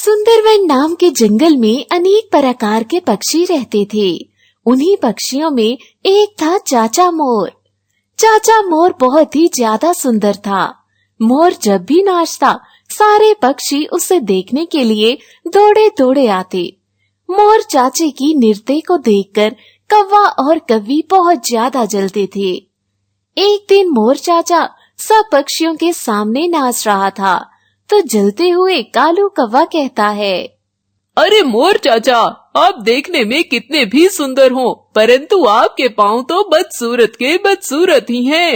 सुंदरवन नाम के जंगल में अनेक प्रकार के पक्षी रहते थे। उन्हीं पक्षियों में एक था चाचा मोर। चाचा मोर बहुत ही ज्यादा सुंदर था। मोर जब भी नाचता सारे पक्षी उसे देखने के लिए दौड़े दौड़े आते। मोर चाचे की नृत्य को देखकर कौवा और कव्वी बहुत ज्यादा जलते थे। एक दिन मोर चाचा सब पक्षियों के सामने नाच रहा था तो जलते हुए कालू कौवा कहता है, अरे मोर चाचा, आप देखने में कितने भी सुंदर हो, परंतु आपके पाँव तो बदसूरत के बदसूरत ही हैं।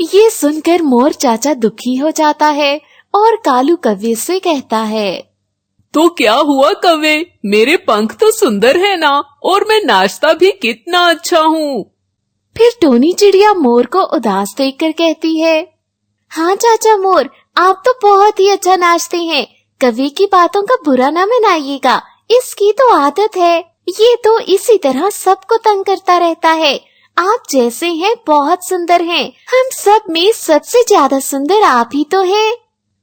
ये सुनकर मोर चाचा दुखी हो जाता है और कालू कौवे से कहता है, तो क्या हुआ कौवे, मेरे पंख तो सुंदर है ना, और मैं नाचता भी कितना अच्छा हूँ। फिर टोनी चिड़िया मोर को उदास देखकर कहती है, हाँ चाचा मोर, आप तो बहुत ही अच्छा नाचते हैं। कवि की बातों का बुरा ना मनाइएगा, इसकी तो आदत है। ये तो इसी तरह सबको तंग करता रहता है। आप जैसे हैं बहुत सुंदर हैं। हम सब में सबसे ज्यादा सुंदर आप ही तो हैं।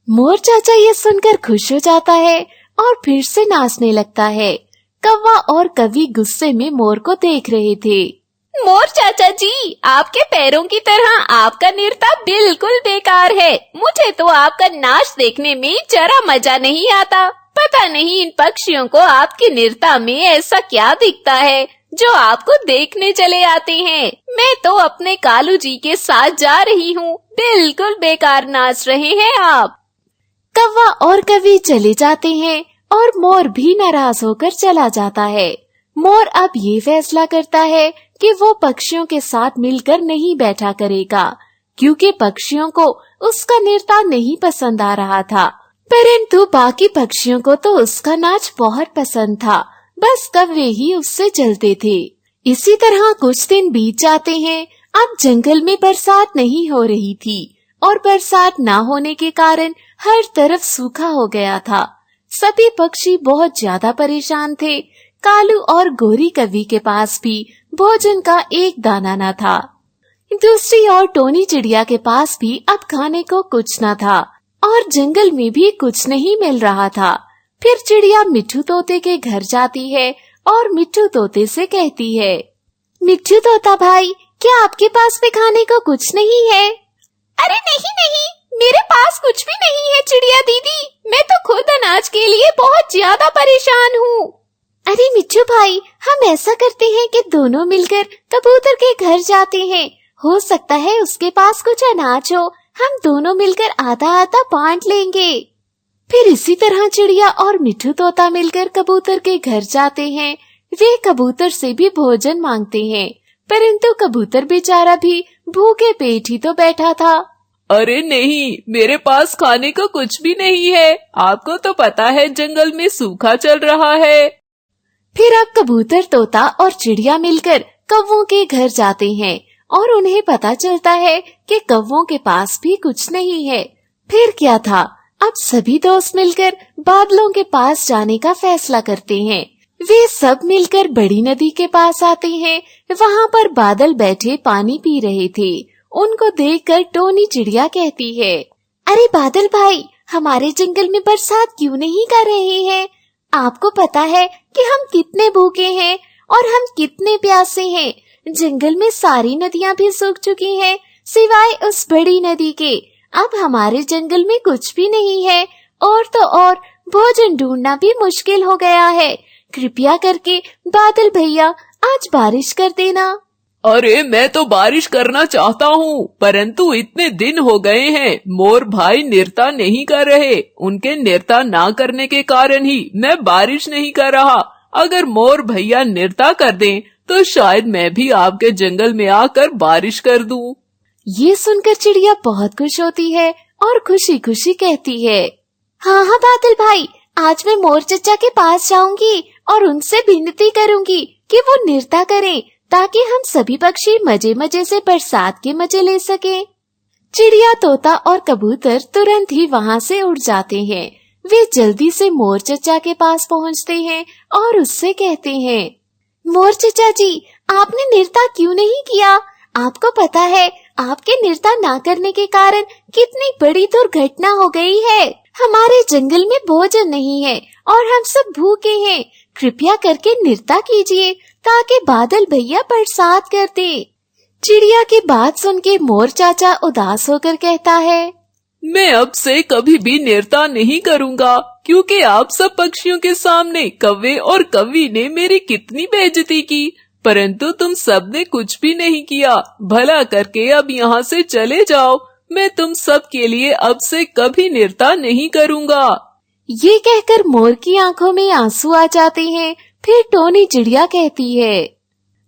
मोर चाचा ये सुनकर खुश हो जाता है और फिर से नाचने लगता है। कौवा और कवि गुस्से में मोर को देख रहे थे। मोर चाचा जी, आपके पैरों की तरह आपका नृत्य बिल्कुल बेकार है। मुझे तो आपका नाच देखने में जरा मजा नहीं आता। पता नहीं इन पक्षियों को आपके नृत्य में ऐसा क्या दिखता है जो आपको देखने चले आते हैं। मैं तो अपने कालू जी के साथ जा रही हूँ। बिल्कुल बेकार नाच रहे हैं आप। कौवा और कवि चले जाते हैं और मोर भी नाराज होकर चला जाता है। मोर अब ये फैसला करता है कि वो पक्षियों के साथ मिलकर नहीं बैठा करेगा, क्योंकि पक्षियों को उसका नृत्य नहीं पसंद आ रहा था। परंतु बाकी पक्षियों को तो उसका नाच बहुत पसंद था। बस कौवे ही उससे जलते थे। इसी तरह कुछ दिन बीत जाते हैं। अब जंगल में बरसात नहीं हो रही थी और बरसात न होने के कारण हर तरफ सूखा हो गया था। सभी पक्षी बहुत ज्यादा परेशान थे। कालू और गोरी कवि के पास भी भोजन का एक दाना न था। दूसरी ओर टोनी चिड़िया के पास भी अब खाने को कुछ न था और जंगल में भी कुछ नहीं मिल रहा था। फिर चिड़िया मिट्ठू तोते के घर जाती है और मिट्ठू तोते से कहती है, मिट्ठू तोता भाई, क्या आपके पास भी खाने को कुछ नहीं है? अरे नहीं नहीं, मेरे पास कुछ भी नहीं है चिड़िया दीदी। मैं तो खुद अनाज के लिए बहुत ज्यादा परेशान हूँ। अरे मिट्ठू भाई, हम ऐसा करते हैं कि दोनों मिलकर कबूतर के घर जाते हैं। हो सकता है उसके पास कुछ अनाज हो। हम दोनों मिलकर आधा आधा बांट लेंगे। फिर इसी तरह चिड़िया और मिट्ठू तोता मिलकर कबूतर के घर जाते हैं। वे कबूतर से भी भोजन मांगते हैं, परंतु कबूतर बेचारा भी भूखे पेट ही तो बैठा था। अरे नहीं, मेरे पास खाने को कुछ भी नहीं है। आपको तो पता है जंगल में सूखा चल रहा है। फिर अब कबूतर तोता और चिड़िया मिलकर कौवों के घर जाते हैं और उन्हें पता चलता है कि कौवों के पास भी कुछ नहीं है। फिर क्या था, अब सभी दोस्त मिलकर बादलों के पास जाने का फैसला करते हैं। वे सब मिलकर बड़ी नदी के पास आते हैं। वहाँ पर बादल बैठे पानी पी रहे थे। उनको देखकर टोनी चिड़िया कहती है, अरे बादल भाई, हमारे जंगल में बरसात क्यों नहीं कर रहे हैं? आपको पता है कि हम कितने भूखे हैं और हम कितने प्यासे हैं। जंगल में सारी नदियां भी सूख चुकी हैं, सिवाय उस बड़ी नदी के। अब हमारे जंगल में कुछ भी नहीं है और तो और भोजन ढूंढना भी मुश्किल हो गया है। कृपया करके बादल भैया आज बारिश कर देना। अरे मैं तो बारिश करना चाहता हूँ, परंतु इतने दिन हो गए हैं मोर भाई नृत्य नहीं कर रहे। उनके नृत्य ना करने के कारण ही मैं बारिश नहीं कर रहा। अगर मोर भैया नृत्य कर दें तो शायद मैं भी आपके जंगल में आकर बारिश कर दूं। ये सुनकर चिड़िया बहुत खुश होती है और खुशी खुशी कहती है, हाँ हाँ बादल भाई, आज मैं मोर चचा के पास जाऊंगी और उनसे विनती करूंगी कि वो नृत्य करें, ताकि हम सभी पक्षी मजे मजे से बरसात के मजे ले सकें। चिड़िया तोता और कबूतर तुरंत ही वहाँ से उड़ जाते हैं। वे जल्दी से मोर चचा के पास पहुँचते हैं और उससे कहते हैं, मोर चचा जी, आपने नृत्य क्यों नहीं किया? आपको पता है आपके नृत्य ना करने के कारण कितनी बड़ी दुर्घटना हो गई है। हमारे जंगल में भोजन नहीं है और हम सब भूखे हैं। कृपया करके नृत्य कीजिए ताकि बादल भैया बरसात कर दे। चिड़िया की बात सुन के मोर चाचा उदास होकर कहता है, मैं अब से कभी भी नृत्य नहीं करूँगा, क्योंकि आप सब पक्षियों के सामने कौवे और कौवी ने मेरी कितनी बेइज्जती की, परंतु तुम सब ने कुछ भी नहीं किया। भला करके अब यहाँ से चले जाओ। मैं तुम सब के लिए अब से कभी नृत्य नहीं करूँगा। ये कहकर मोर की आंखों में आंसू आ जाते हैं। फिर टोनी चिड़िया कहती है,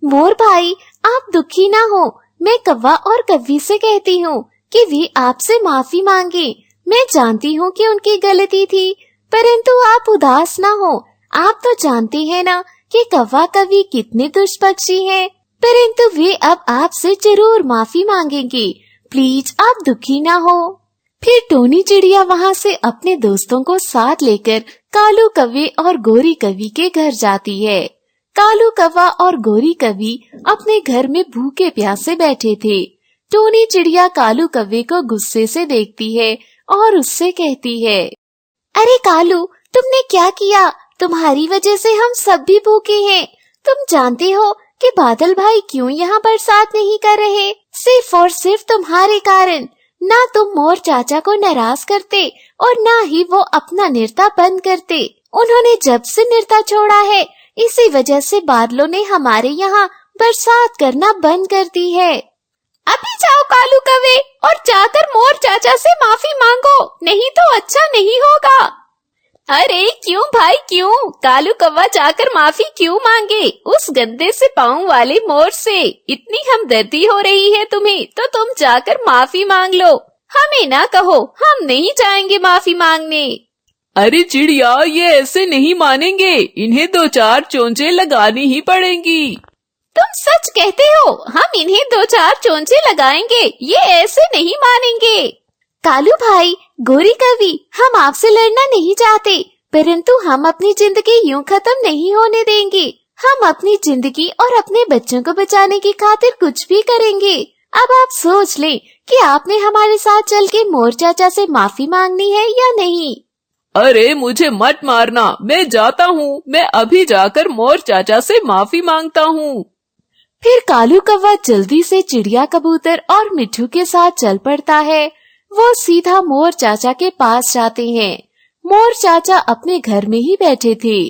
मोर भाई आप दुखी ना हो। मैं कौवा और कौवी से कहती हूँ कि वे आपसे माफी मांगे। मैं जानती हूँ कि उनकी गलती थी, परंतु आप उदास ना हो। आप तो जानते हैं ना कि कौवा कौवी कितने दुष्ट पक्षी हैं, परंतु वे अब आपसे जरूर माफी मांगेंगे। प्लीज आप दुखी ना हो। फिर टोनी चिड़िया वहाँ से अपने दोस्तों को साथ लेकर कालू कौवे और गोरी कौवी के घर जाती है। कालू कौवा और गोरी कौवी अपने घर में भूखे प्यासे बैठे थे। टोनी चिड़िया कालू कौवे को गुस्से से देखती है और उससे कहती है, अरे कालू, तुमने क्या किया? तुम्हारी वजह से हम सब भी भूखे हैं। तुम जानते हो कि बादल भाई क्यों यहाँ बरसात नहीं कर रहे? सिर्फ और सिर्फ तुम्हारे कारण। ना तुम मोर चाचा को नाराज करते और ना ही वो अपना नृत्य बंद करते। उन्होंने जब से नृत्य छोड़ा है, इसी वजह से बादलों ने हमारे यहाँ बरसात करना बंद कर दी है। अभी जाओ कालू कौवे और जाकर मोर चाचा से माफी मांगो, नहीं तो अच्छा नहीं होगा। अरे क्यों भाई क्यों? कालू कौवा जाकर माफी क्यों मांगे उस गंदे से पाँव वाले मोर से? इतनी हमदर्दी हो रही है तुम्हें तो तुम जाकर माफी मांग लो। हमें ना कहो, हम नहीं जाएंगे माफी मांगने। अरे चिड़िया, ये ऐसे नहीं मानेंगे। इन्हें 2-4 चोंचे लगानी ही पड़ेंगी। तुम सच कहते हो, हम इन्हें 2-4 चोंचे लगाएंगे। ये ऐसे नहीं मानेंगे। कालू भाई, गोरी कौवी, हम आपसे लड़ना नहीं चाहते, परंतु हम अपनी जिंदगी यूं खत्म नहीं होने देंगे। हम अपनी जिंदगी और अपने बच्चों को बचाने की खातिर कुछ भी करेंगे। अब आप सोच लें कि आपने हमारे साथ चल के मोर चाचा से माफी मांगनी है या नहीं। अरे मुझे मत मारना, मैं जाता हूँ। मैं अभी जाकर मोर चाचा से माफी मांगता हूँ। फिर कालू कौवा जल्दी से चिड़िया कबूतर और मिट्ठू के साथ चल पड़ता है। वो सीधा मोर चाचा के पास जाते हैं। मोर चाचा अपने घर में ही बैठे थे।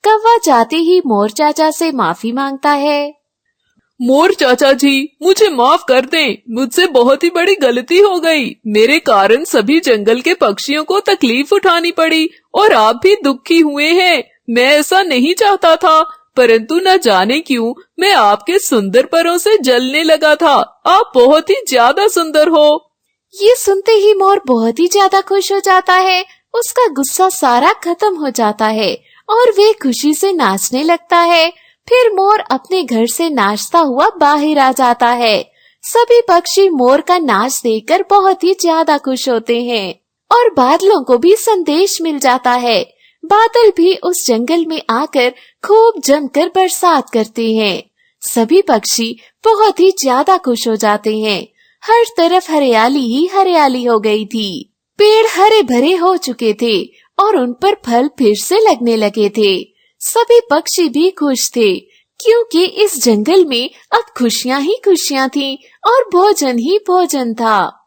कौवा जाते ही मोर चाचा से माफी मांगता है। मोर चाचा जी, मुझे माफ कर दें। मुझसे बहुत ही बड़ी गलती हो गई। मेरे कारण सभी जंगल के पक्षियों को तकलीफ उठानी पड़ी और आप भी दुखी हुए हैं। मैं ऐसा नहीं चाहता था, परंतु न जाने क्यों मैं आपके सुंदर परों से जलने लगा था। आप बहुत ही ज्यादा सुंदर हो। ये सुनते ही मोर बहुत ही ज्यादा खुश हो जाता है। उसका गुस्सा सारा खत्म हो जाता है और वे खुशी से नाचने लगता है। फिर मोर अपने घर से नाचता हुआ बाहर आ जाता है। सभी पक्षी मोर का नाच देखकर बहुत ही ज्यादा खुश होते हैं और बादलों को भी संदेश मिल जाता है। बादल भी उस जंगल में आकर खूब जमकर बरसात करते हैं। सभी पक्षी बहुत ही ज्यादा खुश हो जाते हैं। हर तरफ हरियाली ही हरियाली हो गई थी। पेड़ हरे भरे हो चुके थे और उन पर फल फिर से लगने लगे थे। सभी पक्षी भी खुश थे, क्योंकि इस जंगल में अब खुशियां ही खुशियां थीं और भोजन ही भोजन था।